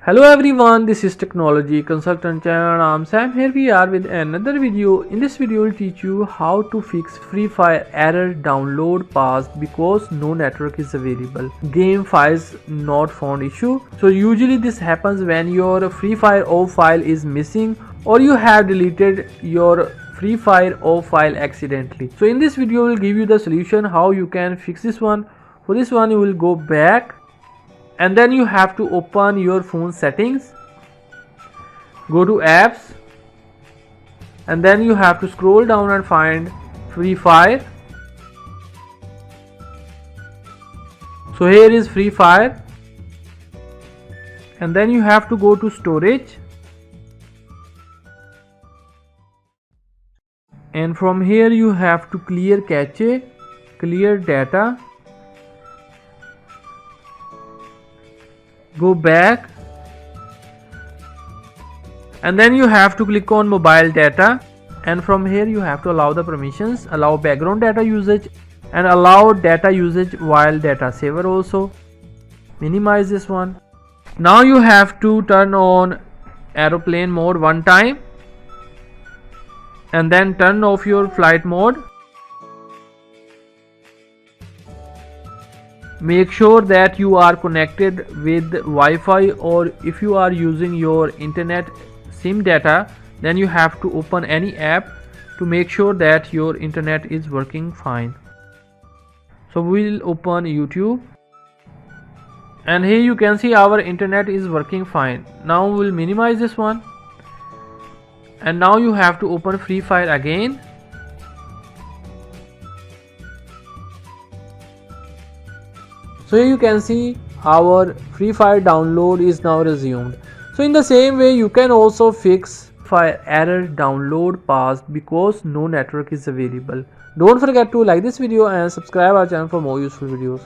Hello everyone, this is Technology Consultant channel. I'm Sam. Here we are with another video. In this video, I'll teach you how to fix Free Fire error download paused because no network is available. Game files not found issue. So usually this happens when your Free Fire O file is missing or you have deleted your Free Fire O file accidentally. So in this video, we'll give you the solution how you can fix this one. For this one, you will go back. And then you have to open your phone settings, go to apps, and then you have to scroll down and find Free Fire. So here is Free Fire, and then you have to go to storage, and from here you have to clear cache, clear data. Go back, and then you have to click on mobile data, and from here you have to allow the permissions, allow background data usage and allow data usage while data saver also. Minimize this one. Now you have to turn on aeroplane mode one time and then turn off your flight mode. Make sure that you are connected with Wi-Fi, or if you are using your internet SIM data, then you have to open any app to make sure that your internet is working fine. So we'll open YouTube, and here you can see our internet is working fine. Now we'll minimize this one, and now you have to open Free Fire again. So here you can see our Free Fire download is now resumed. So in the same way, you can also fix Fire error download paused because no network is available. Don't forget to like this video and subscribe our channel for more useful videos.